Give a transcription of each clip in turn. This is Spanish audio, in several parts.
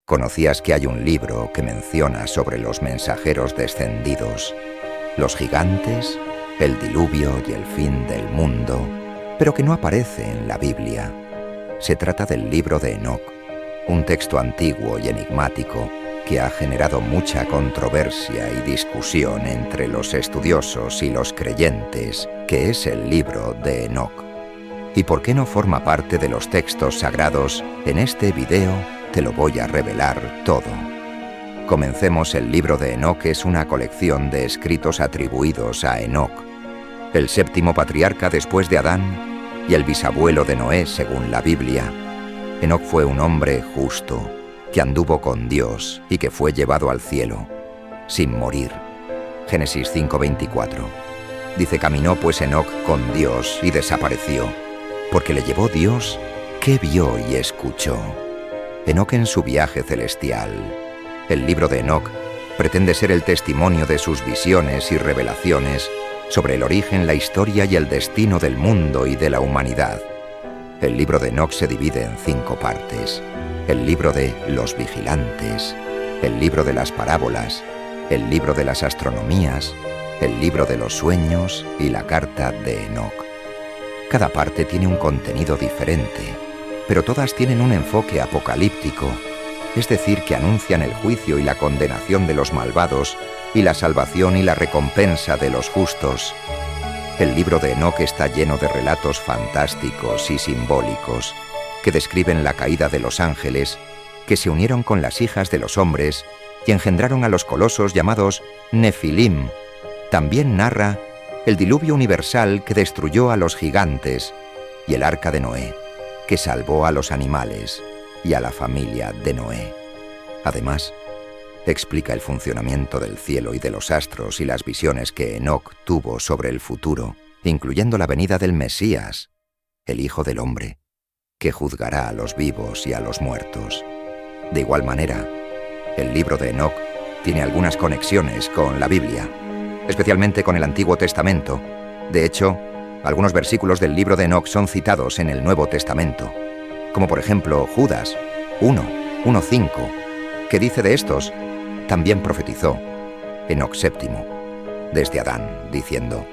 ¿Conocías que hay un libro que menciona sobre los mensajeros descendidos, los gigantes, el diluvio y el fin del mundo, pero que no aparece en la Biblia? Se trata del libro de Enoc, un texto antiguo y enigmático que ha generado mucha controversia y discusión entre los estudiosos y los creyentes, que es el libro de Enoc. ¿Y por qué no forma parte de los textos sagrados? En este video te lo voy a revelar todo. Comencemos. El libro de Enoc es una colección de escritos atribuidos a Enoc, el séptimo patriarca después de Adán y el bisabuelo de Noé según la Biblia. Enoc fue un hombre justo, que anduvo con Dios y que fue llevado al cielo, sin morir. Génesis 5:24. Dice: caminó pues Enoc con Dios y desapareció, porque le llevó Dios, que vio y escuchó. Enoc en su viaje celestial. El libro de Enoc pretende ser el testimonio de sus visiones y revelaciones sobre el origen, la historia y el destino del mundo y de la humanidad. El libro de Enoc se divide en 5 partes: el libro de los vigilantes, el libro de las parábolas, el libro de las astronomías, el libro de los sueños y la carta de Enoc. Cada parte tiene un contenido diferente, pero todas tienen un enfoque apocalíptico, es decir, que anuncian el juicio y la condenación de los malvados y la salvación y la recompensa de los justos. El libro de Enoc está lleno de relatos fantásticos y simbólicos que describen la caída de los ángeles, que se unieron con las hijas de los hombres y engendraron a los colosos llamados Nefilim. También narra el diluvio universal que destruyó a los gigantes y el arca de Noé, que salvó a los animales y a la familia de Noé. Además, explica el funcionamiento del cielo y de los astros y las visiones que Enoc tuvo sobre el futuro, incluyendo la venida del Mesías, el Hijo del Hombre, que juzgará a los vivos y a los muertos. De igual manera, el libro de Enoc tiene algunas conexiones con la Biblia, especialmente con el Antiguo Testamento. De hecho, algunos versículos del libro de Enoc son citados en el Nuevo Testamento, como por ejemplo Judas 1:5, que dice de estos: también profetizó Enoc séptimo, desde Adán, diciendo: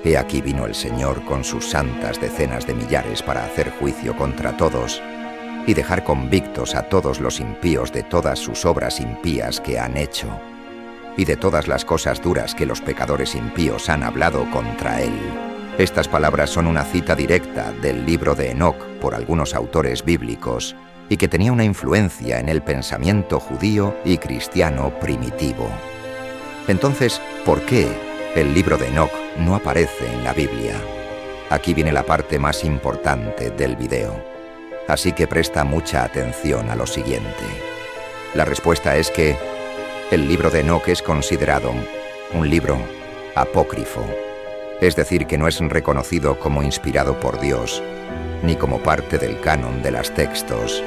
he aquí vino el Señor con sus santas decenas de millares para hacer juicio contra todos y dejar convictos a todos los impíos de todas sus obras impías que han hecho y de todas las cosas duras que los pecadores impíos han hablado contra él. Estas palabras son una cita directa del libro de Enoc por algunos autores bíblicos y que tenía una influencia en el pensamiento judío y cristiano primitivo. Entonces, ¿por qué el libro de Enoc no aparece en la Biblia? Aquí viene la parte más importante del video, así que presta mucha atención a lo siguiente. La respuesta es que el libro de Enoc es considerado un libro apócrifo, es decir, que no es reconocido como inspirado por Dios, ni como parte del canon de los textos.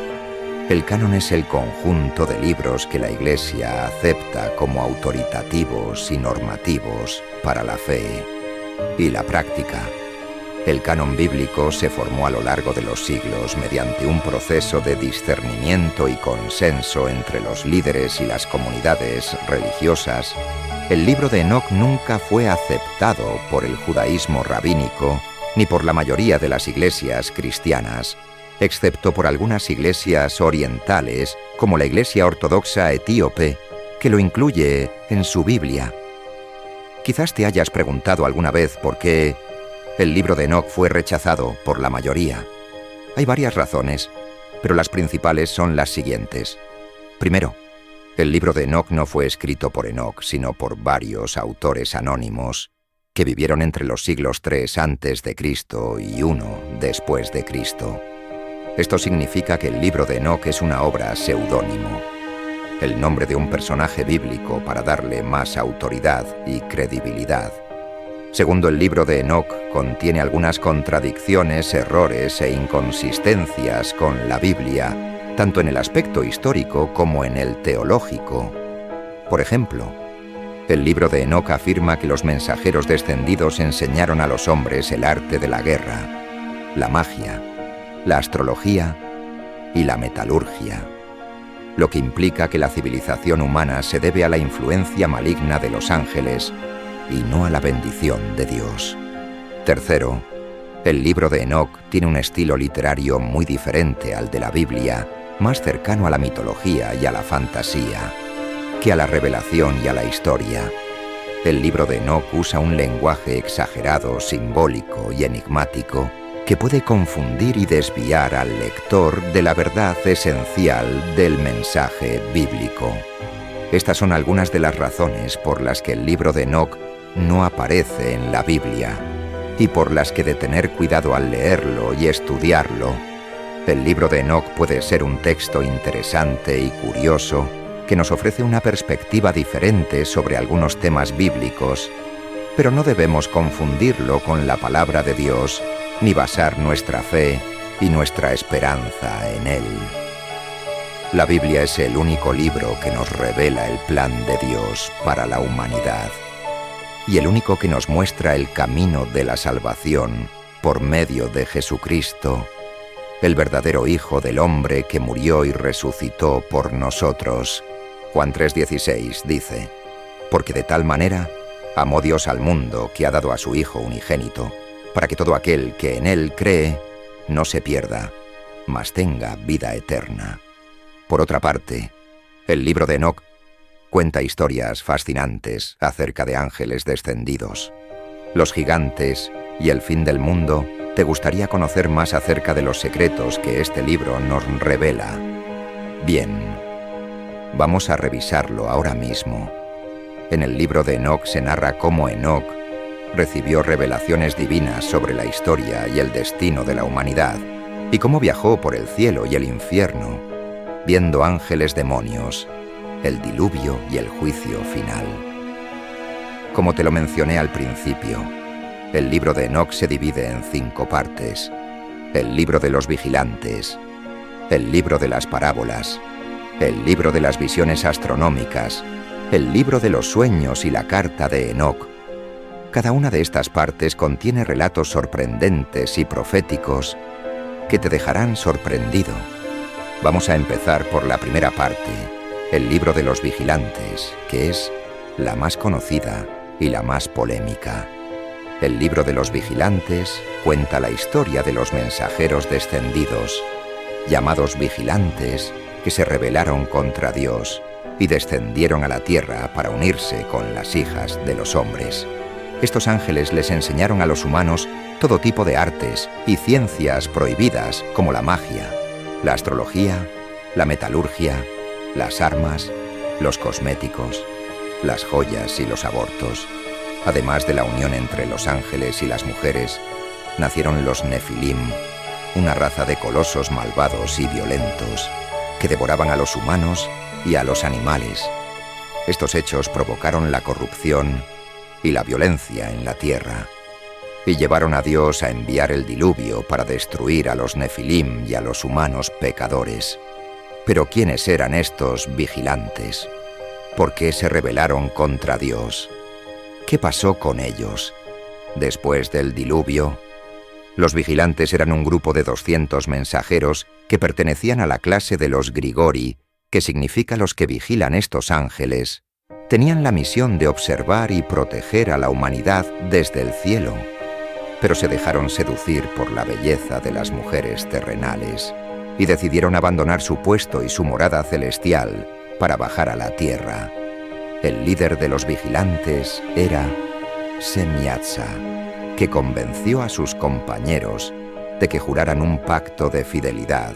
El canon es el conjunto de libros que la Iglesia acepta como autoritativos y normativos para la fe y la práctica. El canon bíblico se formó a lo largo de los siglos mediante un proceso de discernimiento y consenso entre los líderes y las comunidades religiosas. El libro de Enoc nunca fue aceptado por el judaísmo rabínico ni por la mayoría de las iglesias cristianas, excepto por algunas iglesias orientales, como la Iglesia Ortodoxa Etíope, que lo incluye en su Biblia. Quizás te hayas preguntado alguna vez por qué el libro de Enoc fue rechazado por la mayoría. Hay varias razones, pero las principales son las siguientes. Primero, el libro de Enoc no fue escrito por Enoc, sino por varios autores anónimos que vivieron entre los siglos 3 antes de Cristo y 1 después de Cristo. Esto significa que el libro de Enoc es una obra seudónimo, el nombre de un personaje bíblico para darle más autoridad y credibilidad. Segundo, el libro de Enoc contiene algunas contradicciones, errores e inconsistencias con la Biblia, tanto en el aspecto histórico como en el teológico. Por ejemplo, el libro de Enoc afirma que los mensajeros descendidos enseñaron a los hombres el arte de la guerra, la magia, la astrología y la metalurgia. lo que implica que la civilización humana se debe a la influencia maligna de los ángeles y no a la bendición de Dios. Tercero, el libro de Enoc tiene un estilo literario muy diferente al de la Biblia, más cercano a la mitología y a la fantasía, que a la revelación y a la historia. El libro de Enoc usa un lenguaje exagerado, simbólico y enigmático que puede confundir y desviar al lector de la verdad esencial del mensaje bíblico. Estas son algunas de las razones por las que el libro de Enoc no aparece en la Biblia y por las que de tener cuidado al leerlo y estudiarlo, el libro de Enoc puede ser un texto interesante y curioso que nos ofrece una perspectiva diferente sobre algunos temas bíblicos, pero no debemos confundirlo con la palabra de Dios ni basar nuestra fe y nuestra esperanza en él. La Biblia es el único libro que nos revela el plan de Dios para la humanidad y el único que nos muestra el camino de la salvación por medio de Jesucristo, el verdadero Hijo del Hombre que murió y resucitó por nosotros. Juan 3:16 dice: «Porque de tal manera amó Dios al mundo que ha dado a su Hijo unigénito, para que todo aquel que en él cree no se pierda, mas tenga vida eterna». Por otra parte, el libro de Enoc cuenta historias fascinantes acerca de ángeles descendidos. Los gigantes y el fin del mundo. ¿Te gustaría conocer más acerca de los secretos que este libro nos revela? Bien, vamos a revisarlo ahora mismo. En el libro de Enoc se narra cómo Enoc recibió revelaciones divinas sobre la historia y el destino de la humanidad, y cómo viajó por el cielo y el infierno, viendo ángeles demonios, el diluvio y el juicio final. Como te lo mencioné al principio, el libro de Enoc se divide en 5 partes: el libro de los vigilantes, el libro de las parábolas, el libro de las visiones astronómicas, el libro de los sueños y la carta de Enoc. Cada una de estas partes contiene relatos sorprendentes y proféticos que te dejarán sorprendido. Vamos a empezar por la primera parte, el libro de los vigilantes, que es la más conocida y la más polémica. El libro de los vigilantes cuenta la historia de los mensajeros descendidos, llamados vigilantes, que se rebelaron contra Dios y descendieron a la tierra para unirse con las hijas de los hombres. Estos ángeles les enseñaron a los humanos todo tipo de artes y ciencias prohibidas como la magia, la astrología, la metalurgia, las armas, los cosméticos, las joyas y los abortos. Además de la unión entre los ángeles y las mujeres, nacieron los Nefilim, una raza de colosos malvados y violentos que devoraban a los humanos y a los animales. Estos hechos provocaron la corrupción y la violencia en la tierra, y llevaron a Dios a enviar el diluvio para destruir a los Nefilim y a los humanos pecadores. Pero ¿quiénes eran estos vigilantes? ¿Por qué se rebelaron contra Dios? ¿Qué pasó con ellos? Después del diluvio, los vigilantes eran un grupo de 200 mensajeros que pertenecían a la clase de los Grigori, que significa los que vigilan estos ángeles. Tenían la misión de observar y proteger a la humanidad desde el cielo, pero se dejaron seducir por la belleza de las mujeres terrenales y decidieron abandonar su puesto y su morada celestial para bajar a la tierra. El líder de los vigilantes era Semyaza, que convenció a sus compañeros de que juraran un pacto de fidelidad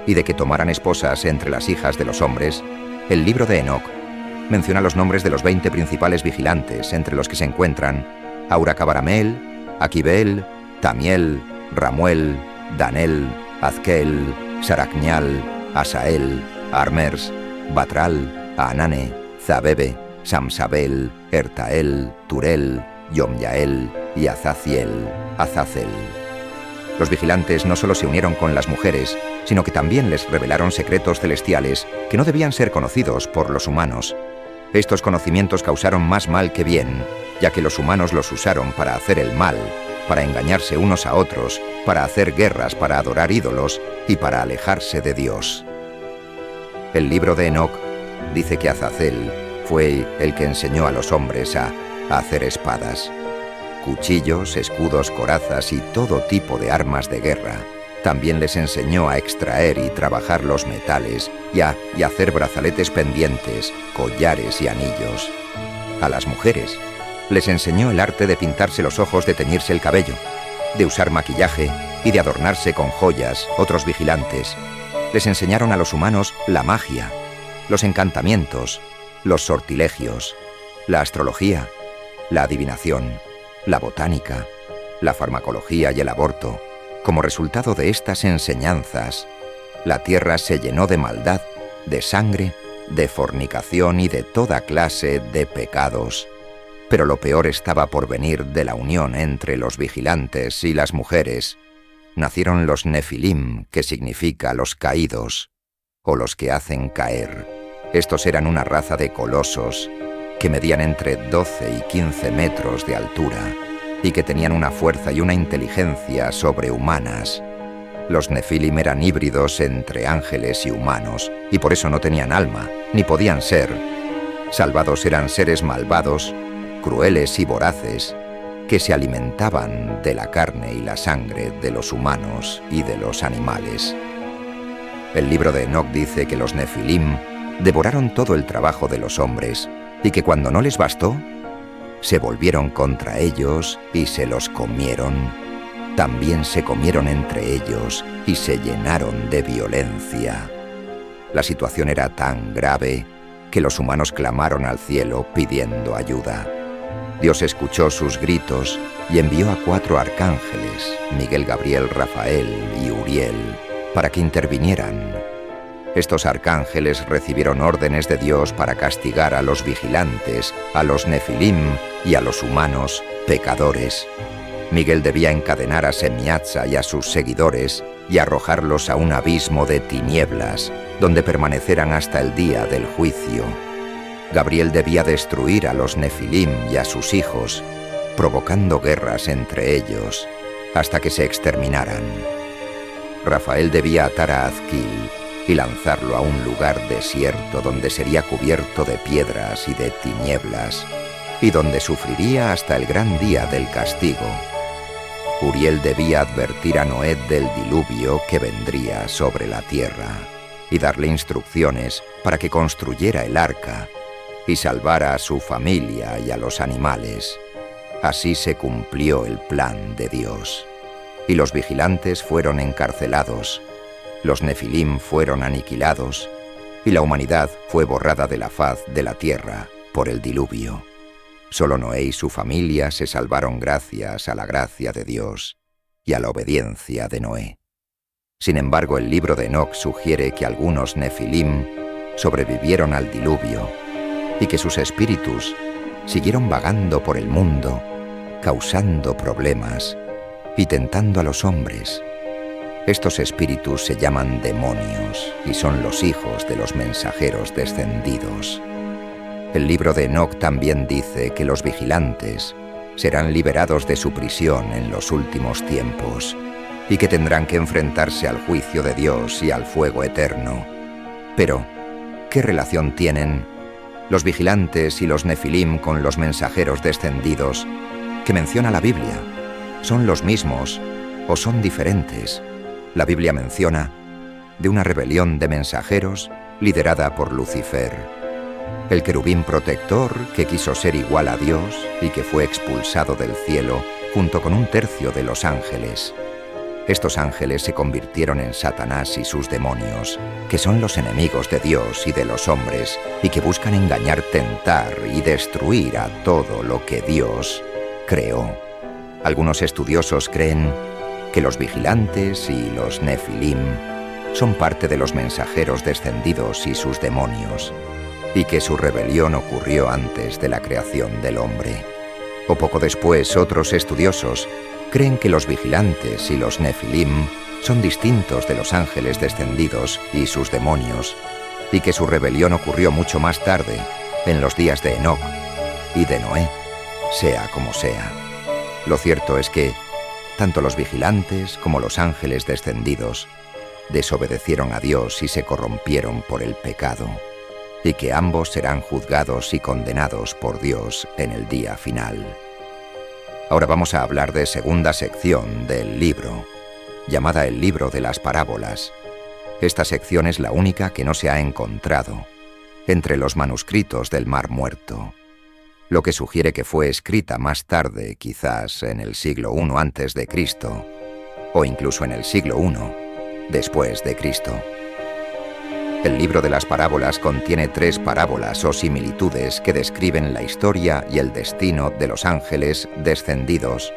y de que tomaran esposas entre las hijas de los hombres. El libro de Enoc menciona los nombres de los 20 principales vigilantes, entre los que se encuentran Auracabaramel, Aquibel, Tamiel, Ramuel, Danel, Azquel, Saracñal, Asael, Armers, Batral, Anane, Zabebe, Samsabel, Ertael, Turel, Yomyael y Azaziel, Azazel. Los vigilantes no solo se unieron con las mujeres, sino que también les revelaron secretos celestiales que no debían ser conocidos por los humanos. Estos conocimientos causaron más mal que bien, ya que los humanos los usaron para hacer el mal, para engañarse unos a otros, para hacer guerras, para adorar ídolos y para alejarse de Dios. El libro de Enoc dice que Azazel fue el que enseñó a los hombres a hacer espadas, cuchillos, escudos, corazas y todo tipo de armas de guerra. También les enseñó a extraer y trabajar los metales y a hacer brazaletes pendientes, collares y anillos. A las mujeres les enseñó el arte de pintarse los ojos, de teñirse el cabello, de usar maquillaje y de adornarse con joyas. Otros vigilantes les enseñaron a los humanos la magia, los encantamientos, los sortilegios, la astrología, la adivinación, la botánica, la farmacología y el aborto. Como resultado de estas enseñanzas, la tierra se llenó de maldad, de sangre, de fornicación y de toda clase de pecados. Pero lo peor estaba por venir de la unión entre los vigilantes y las mujeres. Nacieron los Nefilim, que significa los caídos, o los que hacen caer. Estos eran una raza de colosos que medían entre 12 y 15 metros de altura y que tenían una fuerza y una inteligencia sobrehumanas. Los Nefilim eran híbridos entre ángeles y humanos, y por eso no tenían alma, ni podían ser salvados. Eran seres malvados, crueles y voraces, que se alimentaban de la carne y la sangre de los humanos y de los animales. El libro de Enoc dice que los Nefilim devoraron todo el trabajo de los hombres, y que cuando no les bastó, se volvieron contra ellos y se los comieron. También se comieron entre ellos y se llenaron de violencia. La situación era tan grave que los humanos clamaron al cielo pidiendo ayuda. Dios escuchó sus gritos y envió a 4 arcángeles, Miguel, Gabriel, Rafael y Uriel, para que intervinieran. Estos arcángeles recibieron órdenes de Dios para castigar a los vigilantes, a los Nefilim y a los humanos pecadores. Miguel debía encadenar a Semiatza y a sus seguidores y arrojarlos a un abismo de tinieblas, donde permanecerán hasta el día del juicio. Gabriel debía destruir a los Nefilim y a sus hijos, provocando guerras entre ellos, hasta que se exterminaran. Rafael debía atar a Azquil y lanzarlo a un lugar desierto donde sería cubierto de piedras y de tinieblas, y donde sufriría hasta el gran día del castigo. Uriel debía advertir a Noé del diluvio que vendría sobre la tierra, y darle instrucciones para que construyera el arca y salvara a su familia y a los animales. Así se cumplió el plan de Dios, y los vigilantes fueron encarcelados, los Nefilim fueron aniquilados, y la humanidad fue borrada de la faz de la tierra por el diluvio. Solo Noé y su familia se salvaron gracias a la gracia de Dios y a la obediencia de Noé. Sin embargo, el libro de Enoc sugiere que algunos Nefilim sobrevivieron al diluvio y que sus espíritus siguieron vagando por el mundo, causando problemas y tentando a los hombres. Estos espíritus se llaman demonios y son los hijos de los mensajeros descendidos. El libro de Enoc también dice que los vigilantes serán liberados de su prisión en los últimos tiempos y que tendrán que enfrentarse al juicio de Dios y al fuego eterno. Pero, ¿qué relación tienen los vigilantes y los Nefilim con los mensajeros descendidos que menciona la Biblia? ¿Son los mismos o son diferentes? La Biblia menciona de una rebelión de mensajeros liderada por Lucifer, el querubín protector que quiso ser igual a Dios y que fue expulsado del cielo junto con 1/3 de los ángeles. Estos ángeles se convirtieron en Satanás y sus demonios, que son los enemigos de Dios y de los hombres, y que buscan engañar, tentar y destruir a todo lo que Dios creó. Algunos estudiosos creen que los vigilantes y los Nefilim son parte de los mensajeros descendidos y sus demonios, y que su rebelión ocurrió antes de la creación del hombre. O poco después, otros estudiosos creen que los vigilantes y los Nefilim son distintos de los ángeles descendidos y sus demonios, y que su rebelión ocurrió mucho más tarde, en los días de Enoc y de Noé, sea como sea. Lo cierto es que tanto los vigilantes como los ángeles descendidos desobedecieron a Dios y se corrompieron por el pecado, y que ambos serán juzgados y condenados por Dios en el día final. Ahora vamos a hablar de segunda sección del libro, llamada el libro de las parábolas. Esta sección es la única que no se ha encontrado entre los manuscritos del Mar Muerto, lo que sugiere que fue escrita más tarde, quizás en el siglo I a.C., o incluso en el siglo I después de Cristo. El libro de las parábolas contiene 3 parábolas o similitudes que describen la historia y el destino de los ángeles descendidos,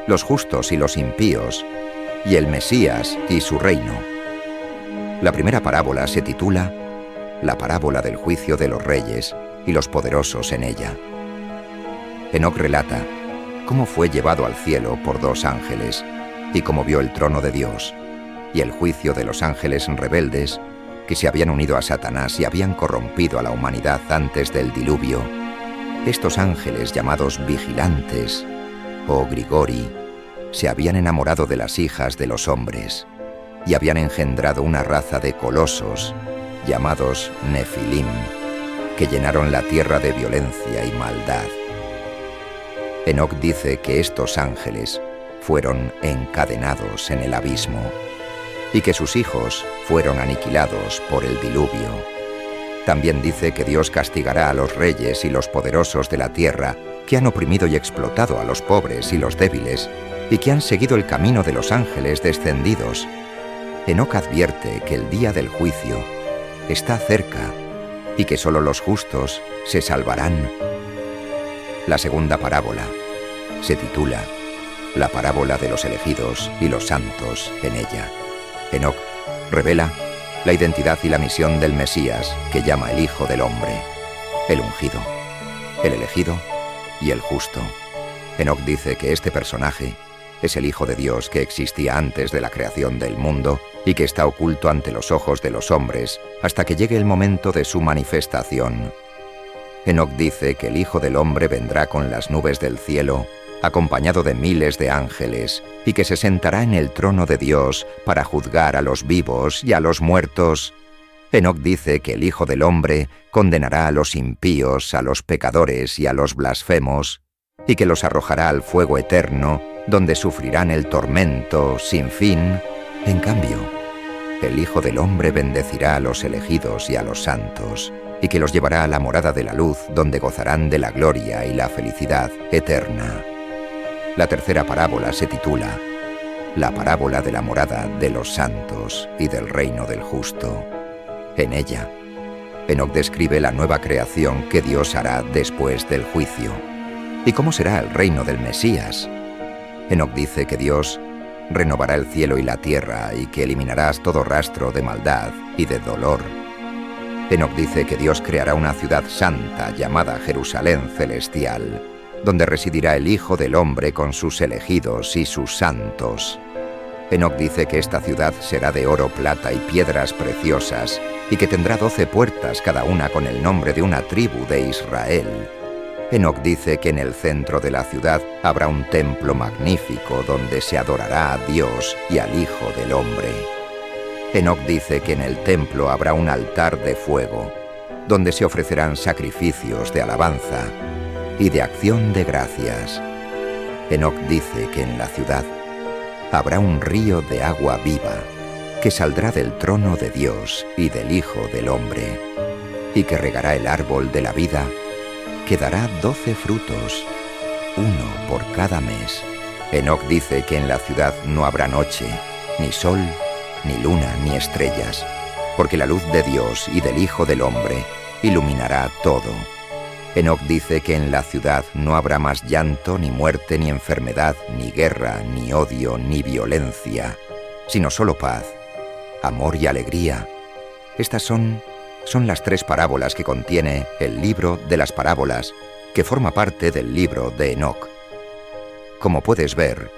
los justos y los impíos, y el Mesías y su reino. La primera parábola se titula La parábola del juicio de los reyes y los poderosos en ella. Enoc relata cómo fue llevado al cielo por 2 ángeles y cómo vio el trono de Dios y el juicio de los ángeles rebeldes que se habían unido a Satanás y habían corrompido a la humanidad antes del diluvio. Estos ángeles llamados vigilantes o grigori se habían enamorado de las hijas de los hombres y habían engendrado una raza de colosos llamados Nefilim, que llenaron la tierra de violencia y maldad. Enoc dice que estos ángeles fueron encadenados en el abismo y que sus hijos fueron aniquilados por el diluvio. También dice que Dios castigará a los reyes y los poderosos de la tierra que han oprimido y explotado a los pobres y los débiles y que han seguido el camino de los ángeles descendidos. Enoc advierte que el día del juicio está cerca y que solo los justos se salvarán. La segunda parábola se titula La parábola de los elegidos y los santos en ella. Enoc revela la identidad y la misión del Mesías, que llama el Hijo del Hombre, el ungido, el elegido y el justo. Enoc dice que este personaje es el Hijo de Dios que existía antes de la creación del mundo y que está oculto ante los ojos de los hombres hasta que llegue el momento de su manifestación. Enoc dice que el Hijo del Hombre vendrá con las nubes del cielo, acompañado de miles de ángeles, y que se sentará en el trono de Dios para juzgar a los vivos y a los muertos. Enoc dice que el Hijo del Hombre condenará a los impíos, a los pecadores y a los blasfemos, y que los arrojará al fuego eterno, donde sufrirán el tormento sin fin. En cambio, el Hijo del Hombre bendecirá a los elegidos y a los santos, y que los llevará a la morada de la luz, donde gozarán de la gloria y la felicidad eterna. La tercera parábola se titula La parábola de la morada de los santos y del reino del justo. En ella, Enoc describe la nueva creación que Dios hará después del juicio y cómo será el reino del Mesías. Enoc dice que Dios renovará el cielo y la tierra y que eliminarás todo rastro de maldad y de dolor. Enoc dice que Dios creará una ciudad santa llamada Jerusalén celestial, donde residirá el Hijo del Hombre con sus elegidos y sus santos. Enoc dice que esta ciudad será de oro, plata y piedras preciosas, y que tendrá 12 puertas, cada una con el nombre de una tribu de Israel. Enoc dice que en el centro de la ciudad habrá un templo magnífico donde se adorará a Dios y al Hijo del Hombre. Enoc dice que en el templo habrá un altar de fuego, donde se ofrecerán sacrificios de alabanza y de acción de gracias. Enoc dice que en la ciudad habrá un río de agua viva que saldrá del trono de Dios y del Hijo del Hombre, y que regará el árbol de la vida, que dará 12 frutos, 1 por cada mes. Enoc dice que en la ciudad no habrá noche, ni sol, ni luna, ni estrellas, porque la luz de Dios y del Hijo del Hombre iluminará todo. Enoc dice que en la ciudad no habrá más llanto, ni muerte, ni enfermedad, ni guerra, ni odio, ni violencia, sino solo paz, amor y alegría. Estas son las 3 parábolas que contiene el libro de las parábolas, que forma parte del libro de Enoc. Como puedes ver,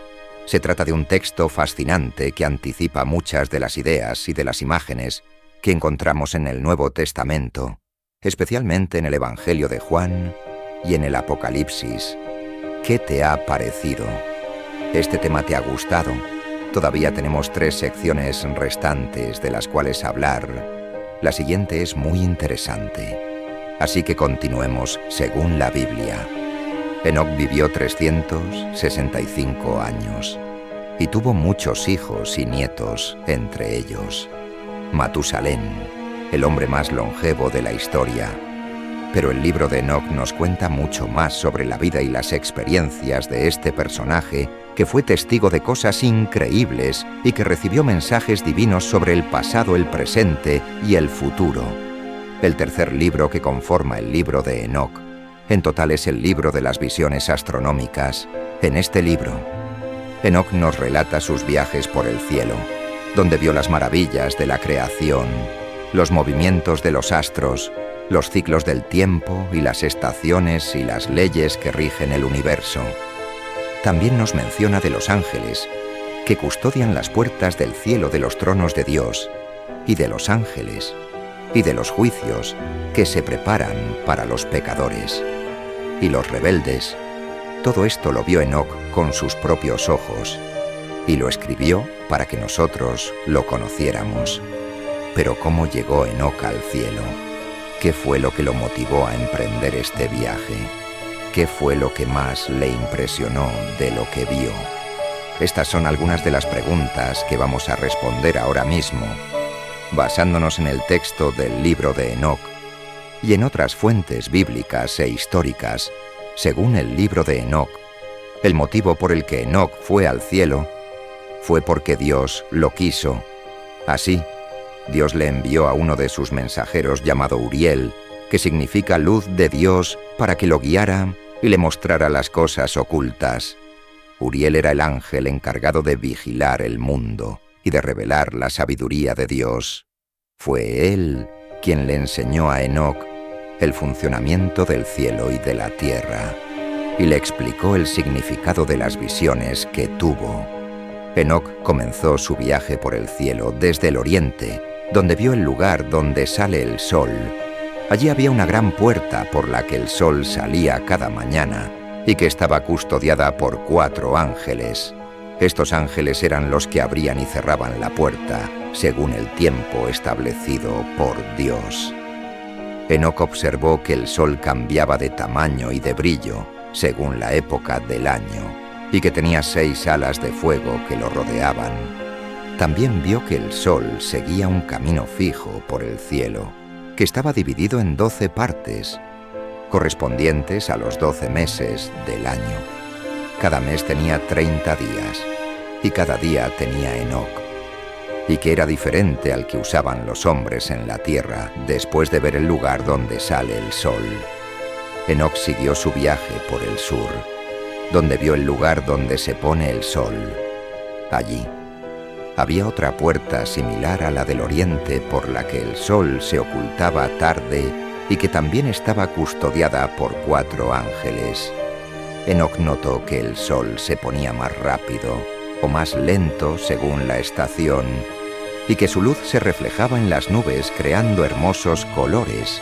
se trata de un texto fascinante que anticipa muchas de las ideas y de las imágenes que encontramos en el Nuevo Testamento, especialmente en el Evangelio de Juan y en el Apocalipsis. ¿Qué te ha parecido? ¿Este tema te ha gustado? Todavía tenemos 3 secciones restantes de las cuales hablar. La siguiente es muy interesante. Así que continuemos según la Biblia. Enoc vivió 365 años y tuvo muchos hijos y nietos, entre ellos Matusalén, el hombre más longevo de la historia. Pero el libro de Enoc nos cuenta mucho más sobre la vida y las experiencias de este personaje que fue testigo de cosas increíbles y que recibió mensajes divinos sobre el pasado, el presente y el futuro. El tercer libro que conforma el libro de Enoc, en total es el libro de las visiones astronómicas. En este libro, Enoc nos relata sus viajes por el cielo, donde vio las maravillas de la creación, los movimientos de los astros, los ciclos del tiempo y las estaciones y las leyes que rigen el universo. También nos menciona de los ángeles, que custodian las puertas del cielo de los tronos de Dios, y de los ángeles, y de los juicios que se preparan para los pecadores y los rebeldes. Todo esto lo vio Enoc con sus propios ojos, y lo escribió para que nosotros lo conociéramos. Pero ¿cómo llegó Enoc al cielo? ¿Qué fue lo que lo motivó a emprender este viaje? ¿Qué fue lo que más le impresionó de lo que vio? Estas son algunas de las preguntas que vamos a responder ahora mismo, basándonos en el texto del libro de Enoc y en otras fuentes bíblicas e históricas. Según el libro de Enoc, el motivo por el que Enoc fue al cielo fue porque Dios lo quiso. Así, Dios le envió a uno de sus mensajeros llamado Uriel, que significa luz de Dios, para que lo guiara y le mostrara las cosas ocultas. Uriel era el ángel encargado de vigilar el mundo y de revelar la sabiduría de Dios. Fue él quien le enseñó a Enoc el funcionamiento del cielo y de la tierra, y le explicó el significado de las visiones que tuvo. Enoc comenzó su viaje por el cielo desde el oriente, donde vio el lugar donde sale el sol. Allí había una gran puerta por la que el sol salía cada mañana y que estaba custodiada por 4 ángeles. Estos ángeles eran los que abrían y cerraban la puerta según el tiempo establecido por Dios. Enoc observó que el sol cambiaba de tamaño y de brillo según la época del año y que tenía 6 alas de fuego que lo rodeaban. También vio que el sol seguía un camino fijo por el cielo, que estaba dividido en 12 partes, correspondientes a los 12 meses del año. Cada mes tenía 30 días, y cada día tenía Enoc, y que era diferente al que usaban los hombres en la tierra después de ver el lugar donde sale el sol. Enoc siguió su viaje por el sur, donde vio el lugar donde se pone el sol. Allí había otra puerta similar a la del oriente por la que el sol se ocultaba tarde y que también estaba custodiada por 4 ángeles. Enoc notó que el sol se ponía más rápido o más lento según la estación y que su luz se reflejaba en las nubes creando hermosos colores.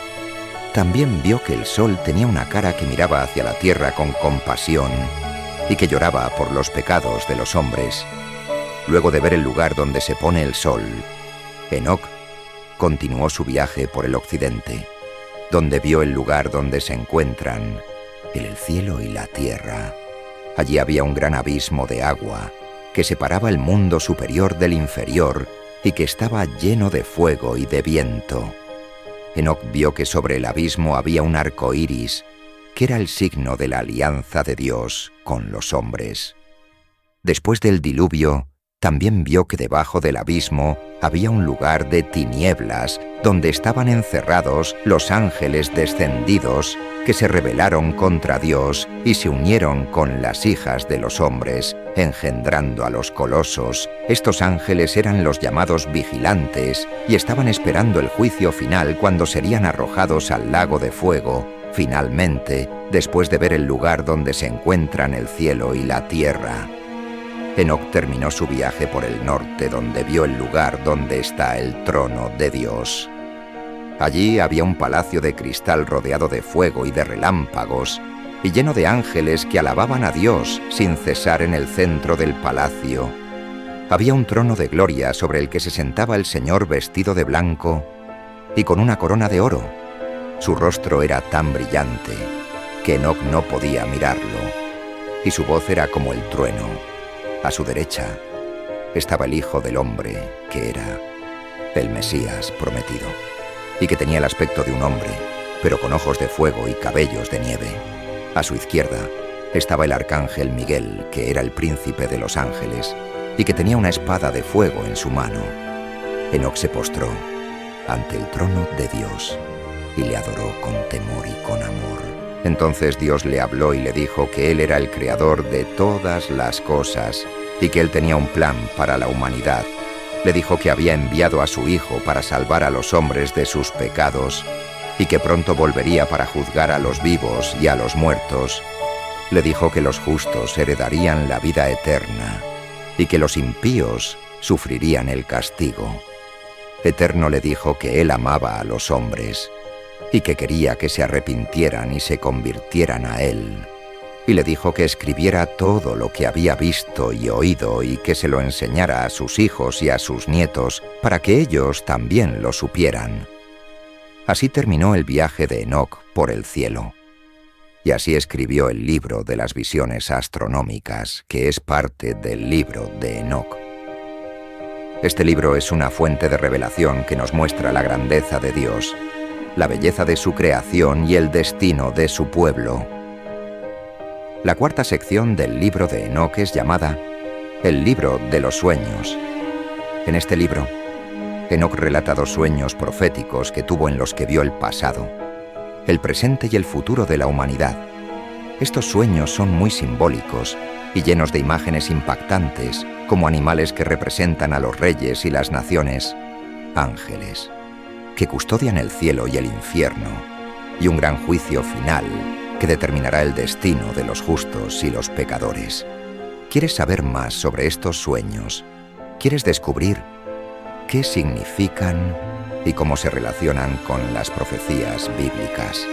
También vio que el sol tenía una cara que miraba hacia la tierra con compasión y que lloraba por los pecados de los hombres. Luego de ver el lugar donde se pone el sol, Enoc continuó su viaje por el occidente, donde vio el lugar donde se encuentran el cielo y la tierra. Allí había un gran abismo de agua que separaba el mundo superior del inferior y que estaba lleno de fuego y de viento. Enoc vio que sobre el abismo había un arco iris, que era el signo de la alianza de Dios con los hombres. Después del diluvio, también vio que debajo del abismo había un lugar de tinieblas donde estaban encerrados los ángeles descendidos que se rebelaron contra Dios y se unieron con las hijas de los hombres, engendrando a los colosos. Estos ángeles eran los llamados vigilantes y estaban esperando el juicio final cuando serían arrojados al lago de fuego, finalmente, después de ver el lugar donde se encuentran el cielo y la tierra. Enoc terminó su viaje por el norte, donde vio el lugar donde está el trono de Dios. Allí había un palacio de cristal rodeado de fuego y de relámpagos, y lleno de ángeles que alababan a Dios sin cesar en el centro del palacio. Había un trono de gloria sobre el que se sentaba el Señor vestido de blanco y con una corona de oro. Su rostro era tan brillante que Enoc no podía mirarlo, y su voz era como el trueno. A su derecha estaba el Hijo del Hombre, que era el Mesías prometido, y que tenía el aspecto de un hombre, pero con ojos de fuego y cabellos de nieve. A su izquierda estaba el arcángel Miguel, que era el príncipe de los ángeles, y que tenía una espada de fuego en su mano. Enoc se postró ante el trono de Dios y le adoró con temor y con amor. Entonces Dios le habló y le dijo que Él era el creador de todas las cosas y que Él tenía un plan para la humanidad. Le dijo que había enviado a su Hijo para salvar a los hombres de sus pecados y que pronto volvería para juzgar a los vivos y a los muertos. Le dijo que los justos heredarían la vida eterna y que los impíos sufrirían el castigo. Eterno le dijo que Él amaba a los hombres y que quería que se arrepintieran y se convirtieran a Él. Y le dijo que escribiera todo lo que había visto y oído y que se lo enseñara a sus hijos y a sus nietos para que ellos también lo supieran. Así terminó el viaje de Enoc por el cielo. Y así escribió el libro de las visiones astronómicas, que es parte del libro de Enoc. Este libro es una fuente de revelación que nos muestra la grandeza de Dios, la belleza de su creación y el destino de su pueblo. La cuarta sección del libro de Enoc es llamada el libro de los sueños. En este libro, Enoc relata 2 sueños proféticos que tuvo en los que vio el pasado, el presente y el futuro de la humanidad. Estos sueños son muy simbólicos y llenos de imágenes impactantes, como animales que representan a los reyes y las naciones, ángeles que custodian el cielo y el infierno, y un gran juicio final que determinará el destino de los justos y los pecadores. ¿Quieres saber más sobre estos sueños? ¿Quieres descubrir qué significan y cómo se relacionan con las profecías bíblicas?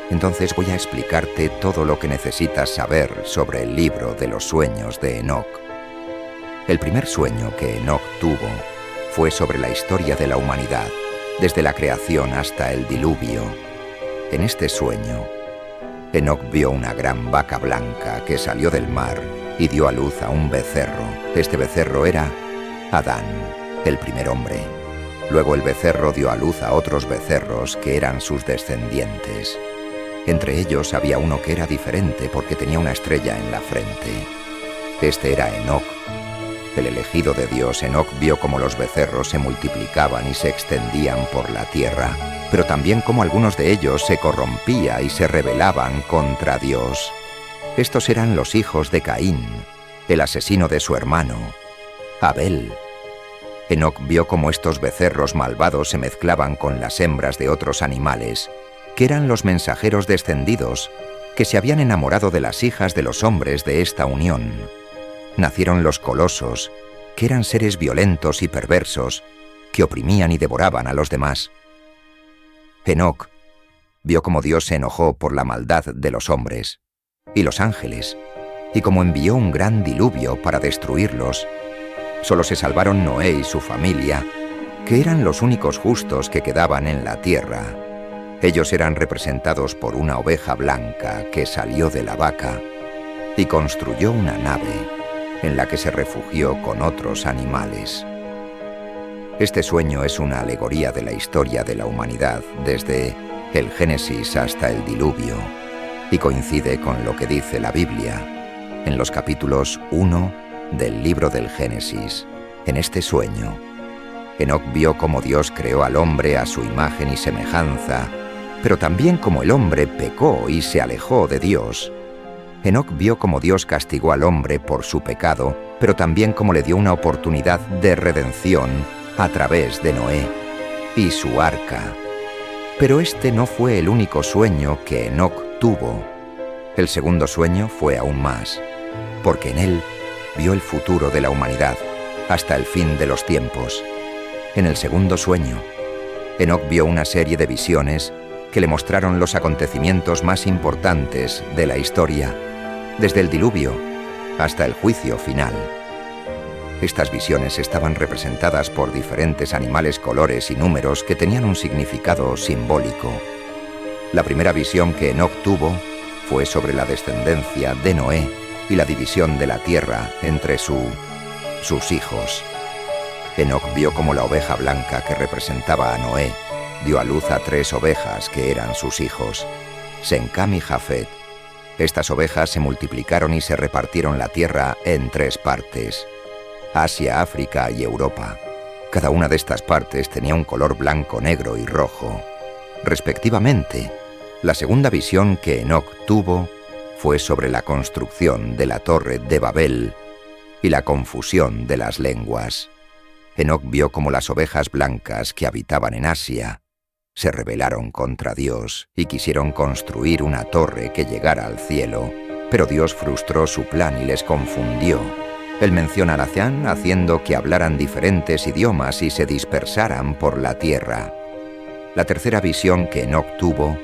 Entonces voy a explicarte todo lo que necesitas saber sobre el libro de los sueños de Enoc. El primer sueño que Enoc tuvo fue sobre la historia de la humanidad, desde la creación hasta el diluvio. En este sueño, Enoc vio una gran vaca blanca que salió del mar y dio a luz a un becerro. Este becerro era Adán, el primer hombre. Luego el becerro dio a luz a otros becerros que eran sus descendientes. Entre ellos había uno que era diferente porque tenía una estrella en la frente. Este era Enoc, el elegido de Dios. Enoc vio cómo los becerros se multiplicaban y se extendían por la tierra, pero también cómo algunos de ellos se corrompían y se rebelaban contra Dios. Estos eran los hijos de Caín, el asesino de su hermano, Abel. Enoc vio cómo estos becerros malvados se mezclaban con las hembras de otros animales, que eran los mensajeros descendidos, que se habían enamorado de las hijas de los hombres de esta unión. Nacieron los colosos, que eran seres violentos y perversos, que oprimían y devoraban a los demás. Enoc vio cómo Dios se enojó por la maldad de los hombres y los ángeles, y cómo envió un gran diluvio para destruirlos. Solo se salvaron Noé y su familia, que eran los únicos justos que quedaban en la tierra. Ellos eran representados por una oveja blanca que salió de la vaca y construyó una nave en la que se refugió con otros animales. Este sueño es una alegoría de la historia de la humanidad desde el Génesis hasta el diluvio y coincide con lo que dice la Biblia en los capítulos 1 del libro del Génesis. En este sueño, Enoc vio cómo Dios creó al hombre a su imagen y semejanza, pero también cómo el hombre pecó y se alejó de Dios. Enoc vio cómo Dios castigó al hombre por su pecado, pero también cómo le dio una oportunidad de redención a través de Noé y su arca. Pero este no fue el único sueño que Enoc tuvo. El segundo sueño fue aún más, porque en él vio el futuro de la humanidad hasta el fin de los tiempos. En el segundo sueño, Enoc vio una serie de visiones que le mostraron los acontecimientos más importantes de la historia, desde el diluvio hasta el juicio final. Estas visiones estaban representadas por diferentes animales, colores y números que tenían un significado simbólico. La primera visión que Enoc tuvo fue sobre la descendencia de Noé y la división de la tierra entre sus hijos. Enoc vio como la oveja blanca que representaba a Noé dio a luz a 3 ovejas que eran sus hijos, Sem, Cam y Jafet. Estas ovejas se multiplicaron y se repartieron la tierra en 3 partes: Asia, África y Europa. Cada una de estas partes tenía un color blanco, negro y rojo, respectivamente. La segunda visión que Enoc tuvo fue sobre la construcción de la Torre de Babel y la confusión de las lenguas. Enoc vio como las ovejas blancas que habitaban en Asia se rebelaron contra Dios y quisieron construir una torre que llegara al cielo, pero Dios frustró su plan y les confundió. Él menciona a Nacián haciendo que hablaran diferentes idiomas y se dispersaran por la tierra. La tercera visión que Enoc tuvo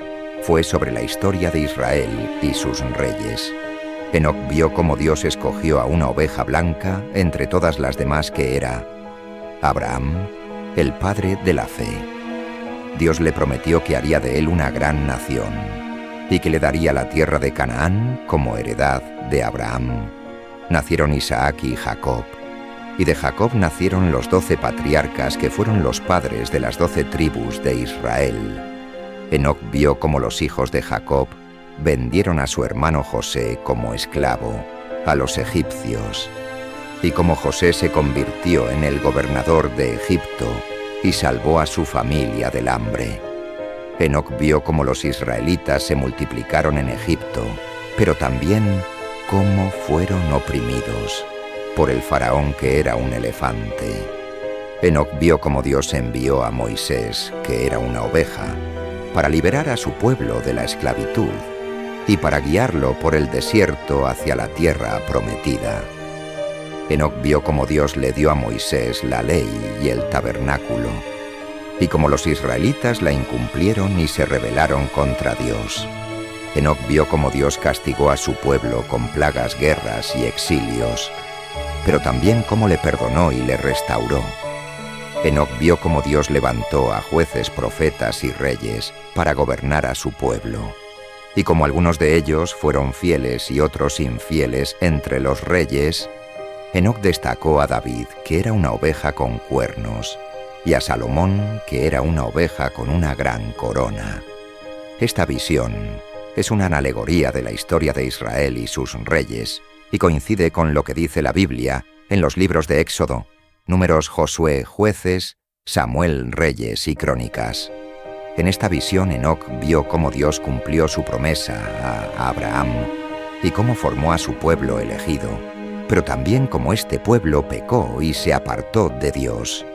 fue sobre la historia de Israel y sus reyes. Enoc vio cómo Dios escogió a una oveja blanca entre todas las demás, que era Abraham, el padre de la fe. Dios le prometió que haría de él una gran nación y que le daría la tierra de Canaán como heredad de Abraham. Nacieron Isaac y Jacob, y de Jacob nacieron los 12 patriarcas que fueron los padres de las 12 tribus de Israel. Enoc vio cómo los hijos de Jacob vendieron a su hermano José como esclavo a los egipcios, y cómo José se convirtió en el gobernador de Egipto y salvó a su familia del hambre. Enoc vio cómo los israelitas se multiplicaron en Egipto, pero también cómo fueron oprimidos por el faraón, que era un elefante. Enoc vio cómo Dios envió a Moisés, que era una oveja, para liberar a su pueblo de la esclavitud y para guiarlo por el desierto hacia la tierra prometida. Enoc vio cómo Dios le dio a Moisés la ley y el tabernáculo, y cómo los israelitas la incumplieron y se rebelaron contra Dios. Enoc vio cómo Dios castigó a su pueblo con plagas, guerras y exilios, pero también cómo le perdonó y le restauró. Enoc vio cómo Dios levantó a jueces, profetas y reyes para gobernar a su pueblo, y cómo algunos de ellos fueron fieles y otros infieles entre los reyes. Enoc destacó a David, que era una oveja con cuernos, y a Salomón, que era una oveja con una gran corona. Esta visión es una alegoría de la historia de Israel y sus reyes, y coincide con lo que dice la Biblia en los libros de Éxodo, Números, Josué, Jueces, Samuel, Reyes y Crónicas. En esta visión Enoc vio cómo Dios cumplió su promesa a Abraham y cómo formó a su pueblo elegido, pero también cómo este pueblo pecó y se apartó de Dios.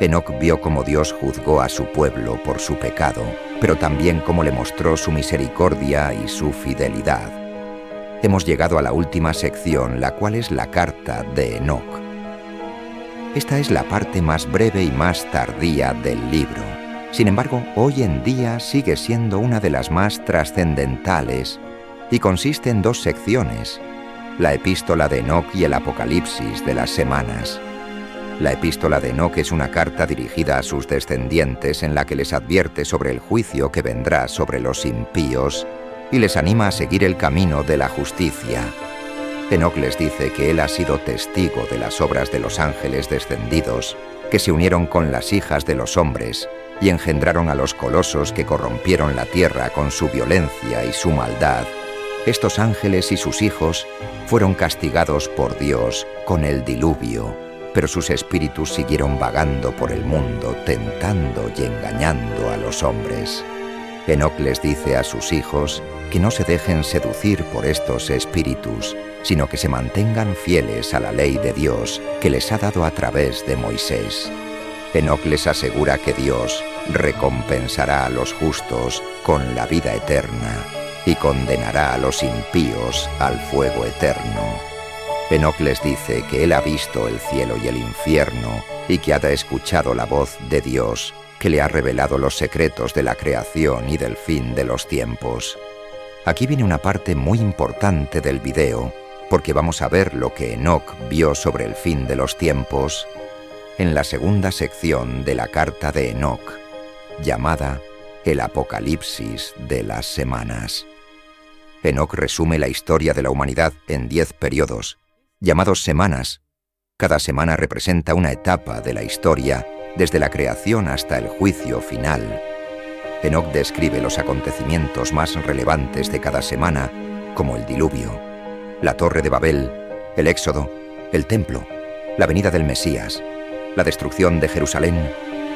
Enoc vio cómo Dios juzgó a su pueblo por su pecado, pero también cómo le mostró su misericordia y su fidelidad. Hemos llegado a la última sección, la cual es la carta de Enoc. Esta es la parte más breve y más tardía del libro. Sin embargo, hoy en día sigue siendo una de las más trascendentales y consiste en 2 secciones: la epístola de Enoc y el Apocalipsis de las semanas. La epístola de Enoc es una carta dirigida a sus descendientes en la que les advierte sobre el juicio que vendrá sobre los impíos y les anima a seguir el camino de la justicia. Enoc les dice que él ha sido testigo de las obras de los ángeles descendidos, que se unieron con las hijas de los hombres y engendraron a los colosos que corrompieron la tierra con su violencia y su maldad. Estos ángeles y sus hijos fueron castigados por Dios con el diluvio, pero sus espíritus siguieron vagando por el mundo, tentando y engañando a los hombres. Enoc les dice a sus hijos que no se dejen seducir por estos espíritus, sino que se mantengan fieles a la ley de Dios que les ha dado a través de Moisés. Enoc les asegura que Dios recompensará a los justos con la vida eterna y condenará a los impíos al fuego eterno. Enoc les dice que él ha visto el cielo y el infierno y que ha escuchado la voz de Dios, que le ha revelado los secretos de la creación y del fin de los tiempos. Aquí viene una parte muy importante del video, porque vamos a ver lo que Enoc vio sobre el fin de los tiempos en la segunda sección de la carta de Enoc, llamada El Apocalipsis de las Semanas. Enoc resume la historia de la humanidad en 10 periodos, llamados semanas. Cada semana representa una etapa de la historia, desde la creación hasta el juicio final. Enoc describe los acontecimientos más relevantes de cada semana, como el diluvio, la Torre de Babel, el Éxodo, el Templo, la venida del Mesías, la destrucción de Jerusalén,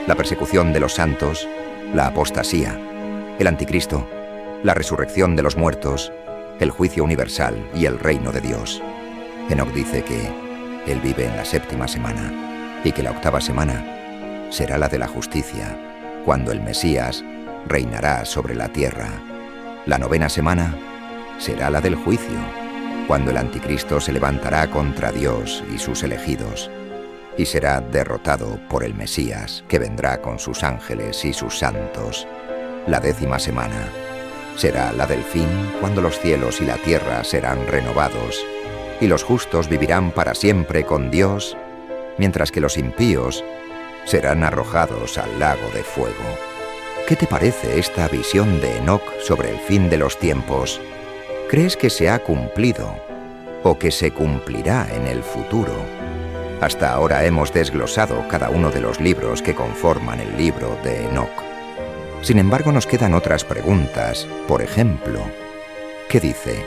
la persecución de los santos, la apostasía, el Anticristo, la resurrección de los muertos, el juicio universal y el reino de Dios. Enoc dice que él vive en la 7ª semana y que la 8ª semana será la de la justicia, cuando el Mesías reinará sobre la tierra. La 9ª semana será la del juicio, cuando el Anticristo se levantará contra Dios y sus elegidos, y será derrotado por el Mesías, que vendrá con sus ángeles y sus santos. La 10ª semana será la del fin, cuando los cielos y la tierra serán renovados, y los justos vivirán para siempre con Dios, mientras que los impíos serán arrojados al lago de fuego. ¿Qué te parece esta visión de Enoc sobre el fin de los tiempos? ¿Crees que se ha cumplido o que se cumplirá en el futuro? Hasta ahora hemos desglosado cada uno de los libros que conforman el libro de Enoc. Sin embargo, nos quedan otras preguntas. Por ejemplo, ¿qué dice?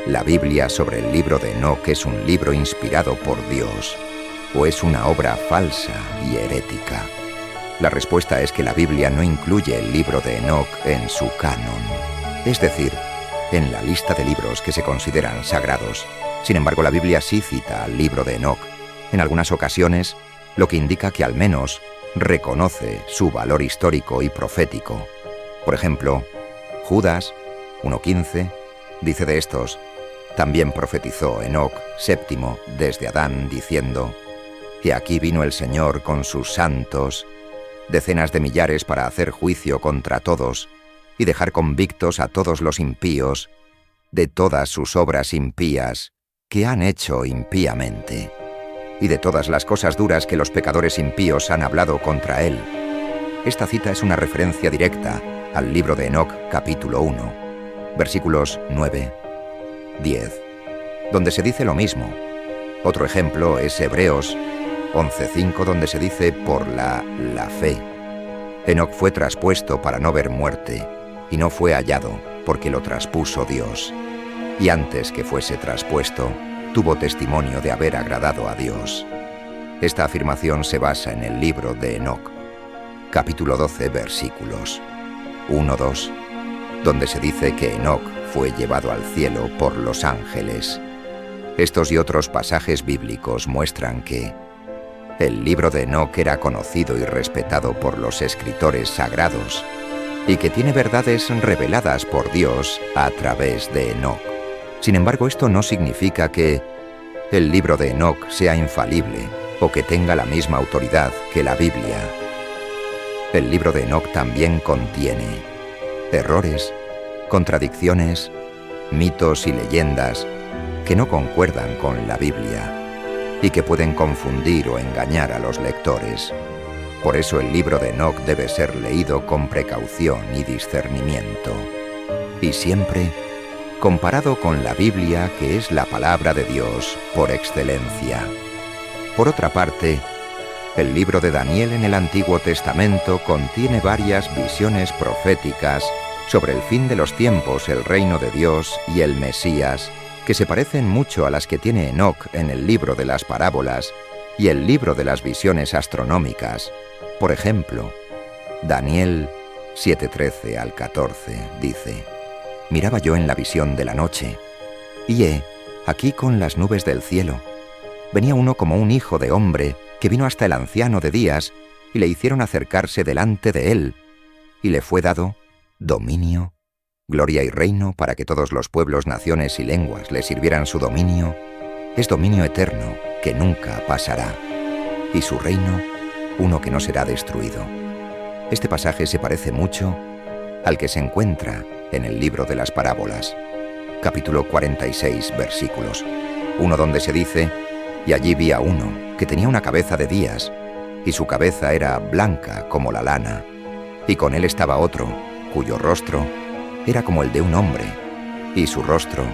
¿La Biblia sobre el libro de Enoc es un libro inspirado por Dios o es una obra falsa y herética? La respuesta es que la Biblia no incluye el libro de Enoc en su canon, es decir, en la lista de libros que se consideran sagrados. Sin embargo, la Biblia sí cita al libro de Enoc, en algunas ocasiones, lo que indica que al menos reconoce su valor histórico y profético. Por ejemplo, Judas 1:15 dice de estos: también profetizó Enoc, séptimo desde Adán, diciendo: y aquí vino el Señor con sus santos, decenas de millares, para hacer juicio contra todos y dejar convictos a todos los impíos de todas sus obras impías que han hecho impíamente, y de todas las cosas duras que los pecadores impíos han hablado contra él. Esta cita es una referencia directa al libro de Enoc, capítulo 1, versículos 9, 10, donde se dice lo mismo. Otro ejemplo es Hebreos 11:5, donde se dice: por la fe. Enoc fue traspuesto para no ver muerte, y no fue hallado, porque lo traspuso Dios. Y antes que fuese traspuesto, tuvo testimonio de haber agradado a Dios. Esta afirmación se basa en el libro de Enoc, capítulo 12, versículos 1-2, donde se dice que Enoc fue llevado al cielo por los ángeles. Estos y otros pasajes bíblicos muestran que el libro de Enoc era conocido y respetado por los escritores sagrados, y que tiene verdades reveladas por Dios a través de Enoc. Sin embargo, esto no significa que el libro de Enoc sea infalible o que tenga la misma autoridad que la Biblia. El libro de Enoc también contiene errores, contradicciones, mitos y leyendas que no concuerdan con la Biblia y que pueden confundir o engañar a los lectores. Por eso el libro de Enoc debe ser leído con precaución y discernimiento, y siempre comparado con la Biblia, que es la palabra de Dios por excelencia. Por otra parte, el libro de Daniel en el Antiguo Testamento contiene varias visiones proféticas sobre el fin de los tiempos, el reino de Dios y el Mesías, que se parecen mucho a las que tiene Enoc en el libro de las parábolas y el libro de las visiones astronómicas. Por ejemplo, Daniel 7:13 al 14 dice: miraba yo en la visión de la noche, y aquí con las nubes del cielo, venía uno como un hijo de hombre, que vino hasta el anciano de días, y le hicieron acercarse delante de él, y le fue dado dominio, gloria y reino, para que todos los pueblos, naciones y lenguas le sirvieran. Su dominio es dominio eterno, que nunca pasará, y su reino, uno que no será destruido. Este pasaje se parece mucho al que se encuentra en el libro de las parábolas, capítulo 46, versículos uno donde se dice: «Y allí vi a uno que tenía una cabeza de días, y su cabeza era blanca como la lana, y con él estaba otro, cuyo rostro era como el de un hombre, y su rostro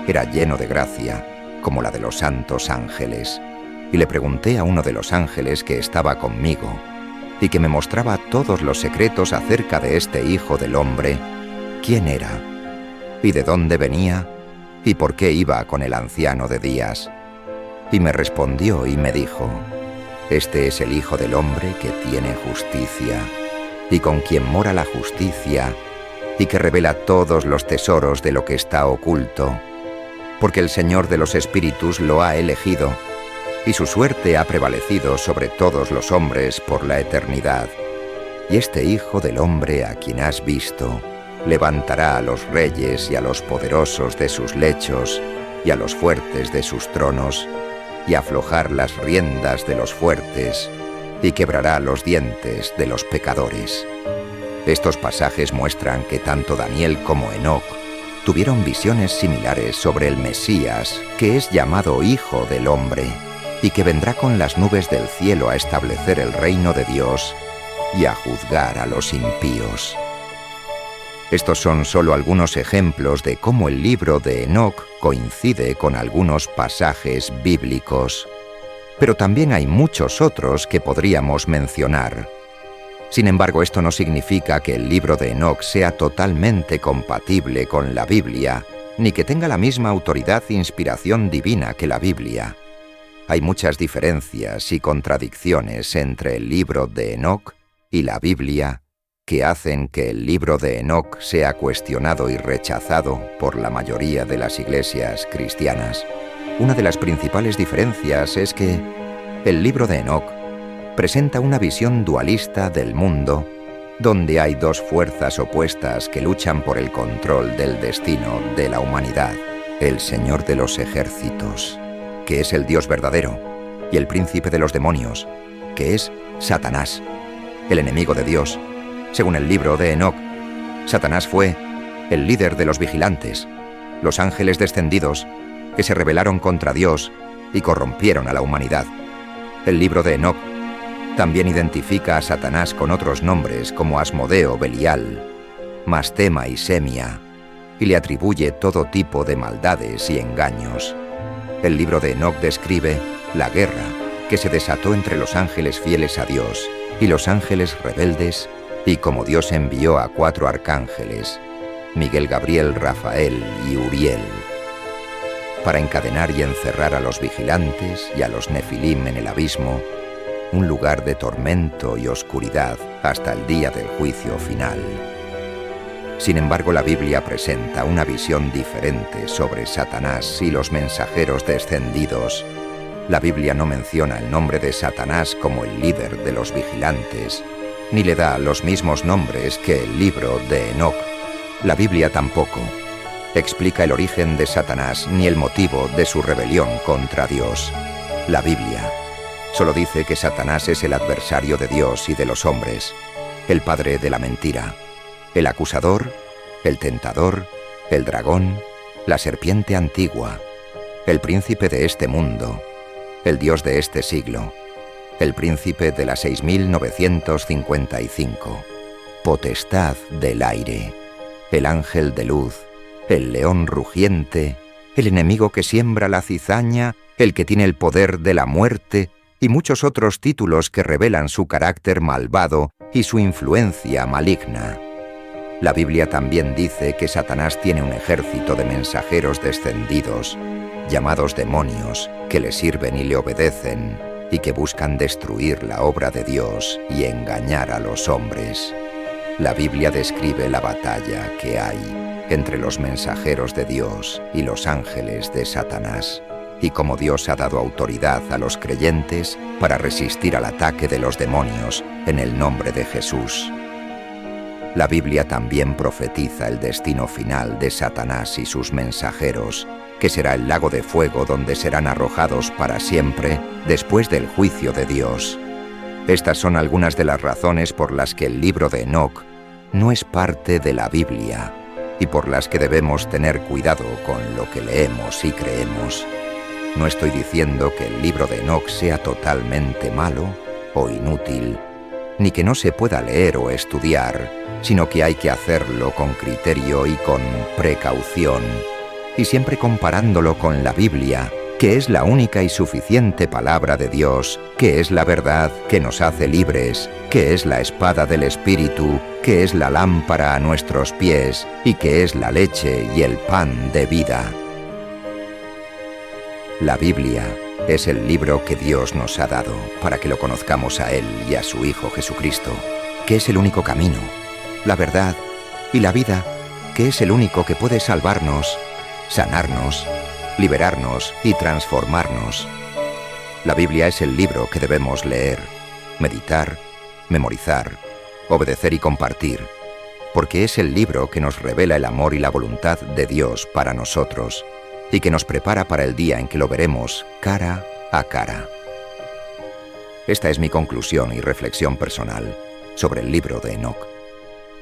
era lleno de gracia, como la de los santos ángeles». Y le pregunté a uno de los ángeles que estaba conmigo, y que me mostraba todos los secretos acerca de este Hijo del Hombre, quién era, y de dónde venía, y por qué iba con el anciano de días. Y me respondió y me dijo: «Este es el Hijo del Hombre que tiene justicia, y con quien mora la justicia, y que revela todos los tesoros de lo que está oculto, porque el Señor de los espíritus lo ha elegido, y su suerte ha prevalecido sobre todos los hombres por la eternidad. Y este Hijo del Hombre a quien has visto, levantará a los reyes y a los poderosos de sus lechos, y a los fuertes de sus tronos, y aflojar las riendas de los fuertes, y quebrará los dientes de los pecadores». Estos pasajes muestran que tanto Daniel como Enoc tuvieron visiones similares sobre el Mesías, que es llamado Hijo del Hombre, y que vendrá con las nubes del cielo a establecer el reino de Dios y a juzgar a los impíos. Estos son solo algunos ejemplos de cómo el libro de Enoc coincide con algunos pasajes bíblicos, pero también hay muchos otros que podríamos mencionar. Sin embargo, esto no significa que el libro de Enoc sea totalmente compatible con la Biblia, ni que tenga la misma autoridad e inspiración divina que la Biblia. Hay muchas diferencias y contradicciones entre el libro de Enoc y la Biblia que hacen que el libro de Enoc sea cuestionado y rechazado por la mayoría de las iglesias cristianas. Una de las principales diferencias es que el libro de Enoc presenta una visión dualista del mundo, donde hay dos fuerzas opuestas que luchan por el control del destino de la humanidad: el Señor de los ejércitos, que es el Dios verdadero, y el príncipe de los demonios, que es Satanás, el enemigo de Dios. Según el libro de Enoc, Satanás fue el líder de los vigilantes, los ángeles descendidos que se rebelaron contra Dios y corrompieron a la humanidad. El libro de Enoc también identifica a Satanás con otros nombres como Asmodeo, Belial, Mastema y Semia, y le atribuye todo tipo de maldades y engaños. El libro de Enoc describe la guerra que se desató entre los ángeles fieles a Dios y los ángeles rebeldes, y como Dios envió a 4 arcángeles, Miguel, Gabriel, Rafael y Uriel, para encadenar y encerrar a los vigilantes y a los nefilim en el abismo, un lugar de tormento y oscuridad hasta el día del juicio final. Sin embargo, la Biblia presenta una visión diferente sobre Satanás y los mensajeros descendidos. La Biblia no menciona el nombre de Satanás como el líder de los vigilantes, ni le da los mismos nombres que el libro de Enoc. La Biblia tampoco explica el origen de Satanás ni el motivo de su rebelión contra Dios. La Biblia solo dice que Satanás es el adversario de Dios y de los hombres, el padre de la mentira, el acusador, el tentador, el dragón, la serpiente antigua, el príncipe de este mundo, el Dios de este siglo, el príncipe de la 6955, potestad del aire, el ángel de luz, el león rugiente, el enemigo que siembra la cizaña, el que tiene el poder de la muerte, y muchos otros títulos que revelan su carácter malvado y su influencia maligna. La Biblia también dice que Satanás tiene un ejército de mensajeros descendidos, llamados demonios, que le sirven y le obedecen, y que buscan destruir la obra de Dios y engañar a los hombres. La Biblia describe la batalla que hay entre los mensajeros de Dios y los ángeles de Satanás, y cómo Dios ha dado autoridad a los creyentes para resistir al ataque de los demonios en el nombre de Jesús. La Biblia también profetiza el destino final de Satanás y sus mensajeros, que será el lago de fuego donde serán arrojados para siempre después del juicio de Dios. Estas son algunas de las razones por las que el libro de Enoc no es parte de la Biblia y por las que debemos tener cuidado con lo que leemos y creemos. No estoy diciendo que el libro de Enoc sea totalmente malo o inútil, ni que no se pueda leer o estudiar, sino que hay que hacerlo con criterio y con precaución, y siempre comparándolo con la Biblia, que es la única y suficiente palabra de Dios, que es la verdad que nos hace libres, que es la espada del Espíritu, que es la lámpara a nuestros pies y que es la leche y el pan de vida. La Biblia es el libro que Dios nos ha dado para que lo conozcamos a Él y a su Hijo Jesucristo, que es el único camino, la verdad y la vida, que es el único que puede salvarnos, sanarnos, liberarnos y transformarnos. La Biblia es el libro que debemos leer, meditar, memorizar, obedecer y compartir, porque es el libro que nos revela el amor y la voluntad de Dios para nosotros y que nos prepara para el día en que lo veremos cara a cara. Esta es mi conclusión y reflexión personal sobre el libro de Enoc.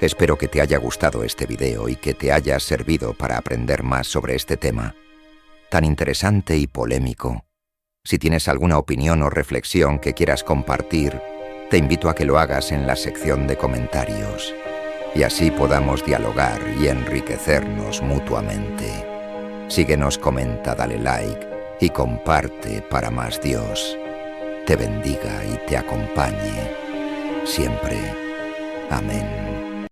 Espero que te haya gustado este video y que te haya servido para aprender más sobre este tema tan interesante y polémico. Si tienes alguna opinión o reflexión que quieras compartir, te invito a que lo hagas en la sección de comentarios y así podamos dialogar y enriquecernos mutuamente. Síguenos, comenta, dale like y comparte para más. Dios te bendiga y te acompañe siempre. Amén.